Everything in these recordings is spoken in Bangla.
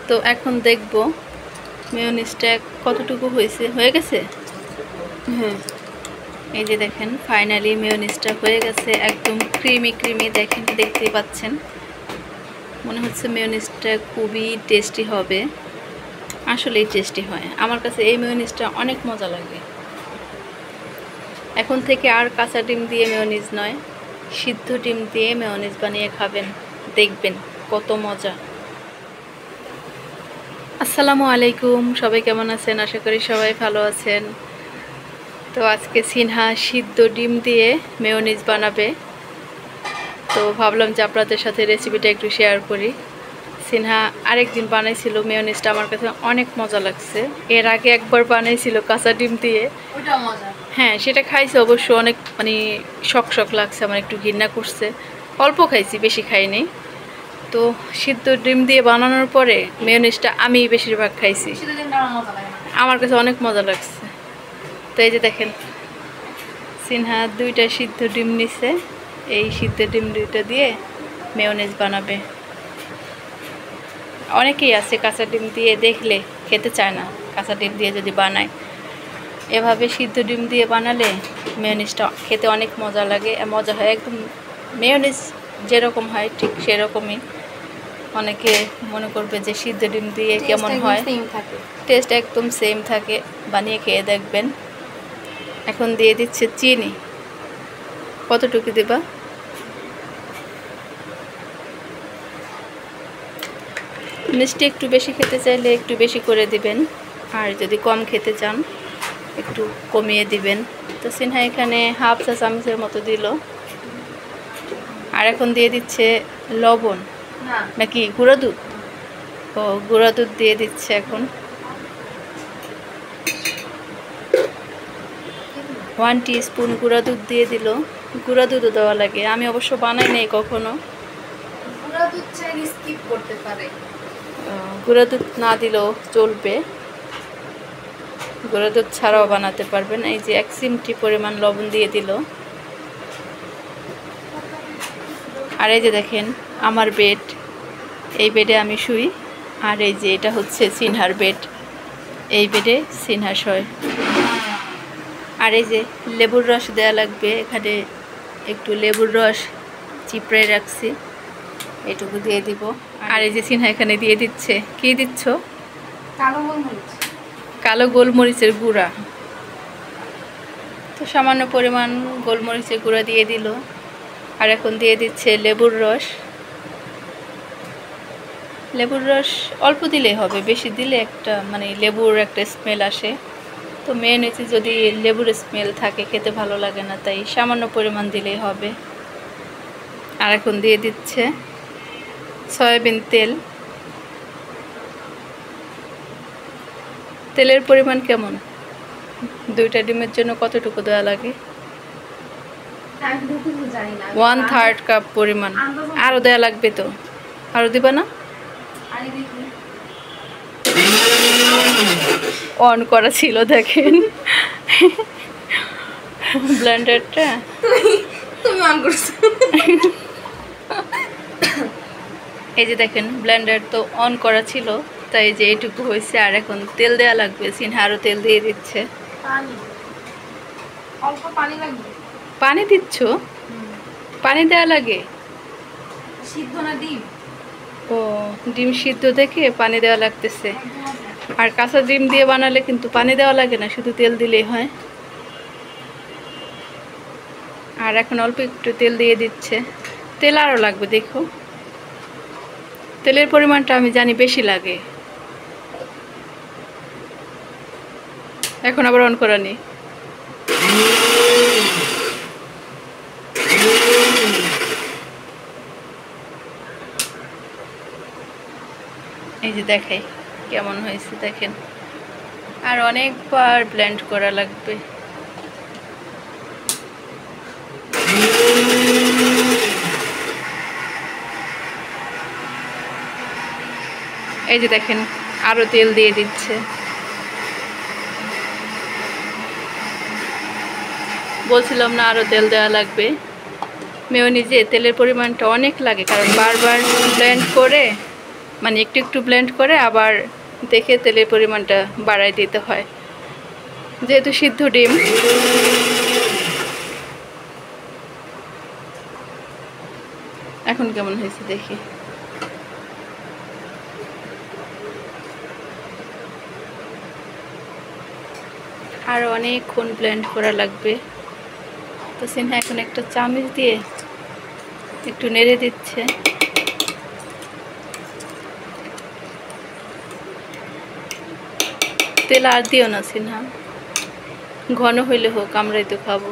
তো এখন দেখব মেয়োনিজটা কতটুকু হয়ে গেছে। হ্যাঁ, এই যে দেখেন ফাইনালি মেয়োনিজটা হয়ে গেছে, একদম ক্রিমি ক্রিমি। দেখেন, দেখতেই পাচ্ছেন, মনে হচ্ছে মেয়োনিজটা খুবই টেস্টি হবে। আসলেই টেস্টি হয়, আমার কাছে এই মেয়োনিজটা অনেক মজা লাগে। এখন থেকে আর কাঁচা ডিম দিয়ে মেয়োনিজ নয়, সিদ্ধ ডিম দিয়ে মেয়োনিজ বানিয়ে খাবেন, দেখবেন কত মজা। আসসালামু আলাইকুম, সবাই কেমন আছেন? আশা করি সবাই ভালো আছেন। তো আজকে সিনহা সিদ্ধ ডিম দিয়ে মেয়োনিজ বানাবে, তো ভাবলাম যে আপনাদের সাথে রেসিপিটা একটু শেয়ার করি। সিনহা আরেকদিন বানাইছিল মেয়োনিজটা, আমার কাছে অনেক মজা লাগছে। এর আগে একবার বানাইছিল কাঁচা ডিম দিয়ে, হ্যাঁ সেটা খাইছে অবশ্য, অনেক মানে শক শক লাগছে, আমার একটু ঘৃণা করছে। অল্প খাইছি, বেশি খাইনি। তো সিদ্ধ ডিম দিয়ে বানানোর পরে মেয়োনিজটা আমি বেশিরভাগ খাইছি, আমার কাছে অনেক মজা লাগছে। তো এই যে দেখেন সিনহা 2টা সিদ্ধ ডিম নিছে, এই সিদ্ধ ডিম 2টা দিয়ে মেয়োনিজ বানাবে। অনেকেই আছে কাঁচা ডিম দিয়ে দেখলে খেতে চায় না, কাঁচা ডিম দিয়ে যদি বানায়। এভাবে সিদ্ধ ডিম দিয়ে বানালে মেয়োনিজটা খেতে অনেক মজা লাগে, মজা হয় একদম। মেয়োনিজ যেরকম হয় ঠিক সেরকমই। অনেকে মনে করবে যে সিদ্ধ ডিম দিয়ে কেমন হয়, টেস্ট একদম সেম থাকে, বানিয়ে খেয়ে দেখবেন। এখন দিয়ে দিচ্ছে চিনি। কতটুকু দেবা? মিষ্টি একটু বেশি খেতে চাইলে একটু বেশি করে দিবেন, আর যদি কম খেতে চান একটু কমিয়ে দিবেন। তো সিনহা এখানে হাফ চা চামচের মতো দিল। আর এখন দিয়ে দিচ্ছে লবণ, নাকি গুঁড়া দুধ? ও, গুঁড়া দুধ দিয়ে দিচ্ছে এখন। 1 টিস্পুন গুঁড়া দুধ দিয়ে দিল। গুঁড়া দুধও দেওয়া লাগে, আমি অবশ্য বানাই নাই কখনো। গুঁড়া দুধ চাইলে স্কিপ করতে পারে, গুঁড়া দুধ না দিলেও চলবে, গুঁড়া দুধ ছাড়াও বানাতে পারবেন। এই যে 1 চিমটি পরিমাণ লবণ দিয়ে দিল। আর এই যে দেখেন আমার বেড, এই বেডে আমি শুই। আর এই যে এটা হচ্ছে সিনহার বেড, এই বেডে সিনহা শোয়। আর এই যে লেবুর রস দেওয়া লাগবে, এখানে একটু লেবুর রস চিপড়ে রাখছি, এটুকু দিয়ে দিব। আর এই যে সিনহা এখানে দিয়ে দিচ্ছে, কি দিচ্ছ? কালো গোলমরিচের গুঁড়া। তো সামান্য পরিমাণ গোলমরিচের গুঁড়া দিয়ে দিল। আর এখন দিয়ে দিচ্ছে লেবুর রস। লেবুর রস অল্প দিলেই হবে, বেশি দিলে একটা মানে লেবুর একটা স্মেল আসে। তো মেয়োনিজে যদি লেবুর স্মেল থাকে খেতে ভালো লাগে না, তাই সামান্য পরিমাণ দিলেই হবে। আর এখন দিয়ে দিচ্ছে সয়াবিন তেল। তেলের পরিমাণ কেমন? 2টা ডিমের জন্য কতটুকু দেওয়া লাগে? 1/3 কাপ পরিমাণ। আরও দেওয়া লাগবে তো, আরও দিবা না? অন করা ছিল দেখেন ব্লেন্ডারটা, তুমি অন করছো। এই যে দেখেন ব্লেন্ডার তো অন করা ছিল, তাই যে এইটুকু হয়েছে। আর এখন তেল দেওয়া লাগবে, সিনহা আরও তেল দিয়ে দিচ্ছে। অল্প পানি লাগবে। পানি দিচ্ছ? পানি দেওয়া লাগে? সিদ্ধ না ডিম? ও, ডিম সিদ্ধ দেখে পানি দেওয়া লাগতেছে। আর কাঁচা ডিম দিয়ে বানালে কিন্তু পানি দেওয়া লাগে না, শুধু তেল দিলেই হয়। আর এখন অল্প একটু তেল দিয়ে দিচ্ছে। তেল আরও লাগবে, দেখো তেলের পরিমাণটা আমি জানি বেশি লাগে। এখন আবার অন করা নেই। এই যে দেখাই কেমন হয়েছে দেখেন। আর অনেকবার ব্লেন্ড করা লাগবে। এই যে দেখেন আরও তেল দিয়ে দিচ্ছে। বলছিলাম না আরও তেল দেওয়া লাগবে। মেয়োনিজে তেলের পরিমাণটা অনেক লাগে, কারণ বারবার ব্লেন্ড করে মানে একটু একটু ব্লেন্ড করে আবার দেখে তেলের পরিমাণটা বাড়ায় দিতে হয়, যেহেতু সিদ্ধ ডিম। এখন কেমন হয়েছে দেখি। আর অনেকক্ষণ ব্লেন্ড করা লাগবে। তো সিনহা এখন একটা চামচ দিয়ে একটু নেড়ে দিচ্ছে। তেল আর দিও না সিনহা, ঘন হইলে হোক, আমরাই তো খাবো।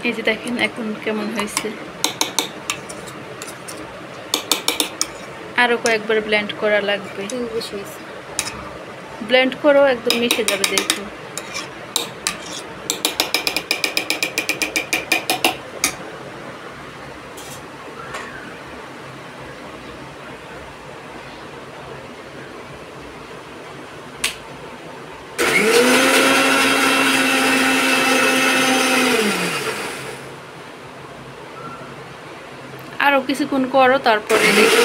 এই যে দেখেন এখন কেমন হয়েছে। আরো কয়েকবার ব্লেন্ড করা লাগবে। ব্লেন্ড করো, একদম মিশে যাবে দেখো। আরো কিছুক্ষণ করো, তারপরে দেখো।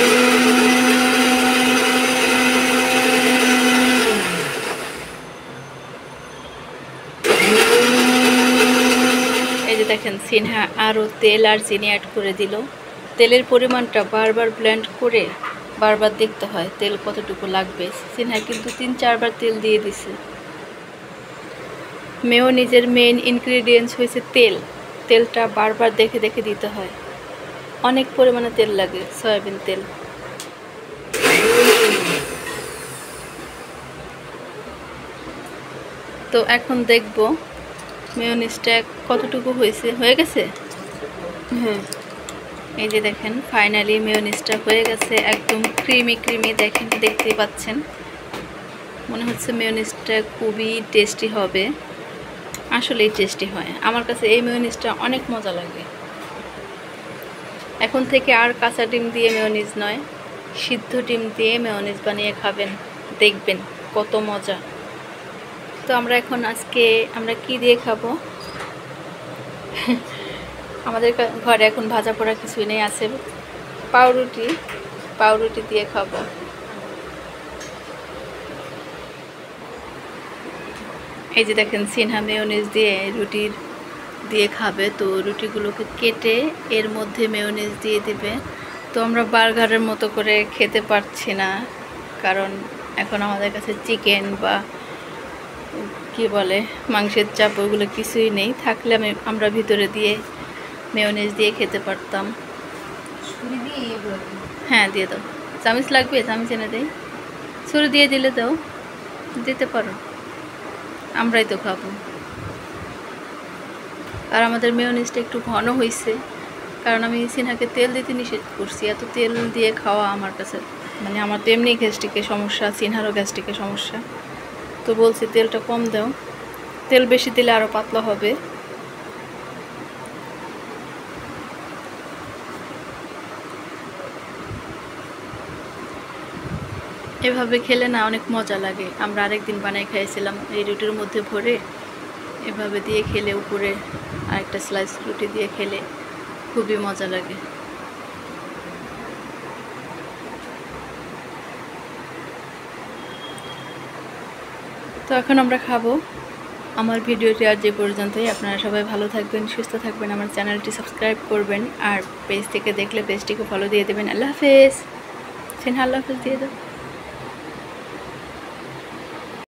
এই যে দেখেন সিনহা আরো তেল আর চিনি অ্যাড করে দিল। তেলের পরিমাণটা বারবার ব্লেন্ড করে বারবার দেখতে হয় তেল কতটুকু লাগবে। সিনহা কিন্তু 3-4 বার তেল দিয়ে দিছে। মেয়োনিজের মেইন ইনগ্রেডিয়েন্টস হয়েছে তেল। তেলটা বারবার দেখে দেখে দিতে হয়। অনেক পরিমাণে তেল লাগে, সয়াবিন তেল। তো এখন দেখব মেয়োনিজটা কতটুকু হয়েছে। হয়ে গেছে? হ্যাঁ, এই যে দেখেন ফাইনালি মেয়োনিজটা হয়ে গেছে, একদম ক্রিমি ক্রিমি। দেখেন, দেখতেই পাচ্ছেন, মনে হচ্ছে মেয়োনিজটা খুবই টেস্টি হবে। আসলেই টেস্টি হয়। আমার কাছে এই মেয়োনিজটা অনেক মজা লাগে। এখন থেকে আর কাঁচা ডিম দিয়ে মেয়োনিজ নয়, সিদ্ধ ডিম দিয়ে মেয়োনিজ বানিয়ে খাবেন, দেখবেন কত মজা। তো আমরা এখন আজকে আমরা কি দিয়ে খাবো? আমাদের ঘরে এখন ভাজা পোড়া কিছুই নেই, আছে পাউরুটি। পাউরুটি দিয়ে খাবো। এই যে দেখেন সিনহা মেয়োনিজ দিয়ে রুটি দিয়ে খাবে। তো রুটিগুলোকে কেটে এর মধ্যে মেয়োনিজ দিয়ে দিবে। তো আমরা বার্গারের মতো করে খেতে পারছি না, কারণ এখন আমাদের কাছে চিকেন বা কি বলে মাংসের চাপ ওইগুলো কিছুই নেই। থাকলে আমরা ভিতরে দিয়ে মেয়োনিজ দিয়ে খেতে পারতাম। হ্যাঁ, দিয়ে দাও। চামচ লাগবে? চামচ এনে দেই। ছুরি দিয়ে দিলে দাও, দিতে পারো, আমরাই তো খাবো। আর আমাদের মেয়োনিজটা একটু ঘন হয়েছে, কারণ আমি সিনহাকে তেল দিতে নিষেধ করছি। এত তেল দিয়ে খাওয়া আমার কাছে, মানে আমার তো এমনি গ্যাস্ট্রিকের সমস্যা, সিনহারও গ্যাস্ট্রিকের সমস্যা। তো বলছি তেলটা কম দাও, তেল বেশি দিলে আরও পাতলা হবে। এভাবে খেলে না অনেক মজা লাগে। আমরা আরেকদিন বানাই খাইছিলাম, এই রুটির মধ্যে ভরে এভাবে দিয়ে খেলে, উপরে আরেকটা স্লাইস রুটি দিয়ে খেলে খুবই মজা লাগে। তো এখন আমরা খাবো। আমার ভিডিওটি আজ যে পর্যন্তই। আপনারা সবাই ভালো থাকবেন, সুস্থ থাকবেন, আমার চ্যানেলটি সাবস্ক্রাইব করবেন, আর পেজ থেকে দেখলে পেজটিকে ফলো দিয়ে দেবেন। আল্লাহ হাফেজ। সিনহা আল্লাহ হাফেজ দিয়ে দাও।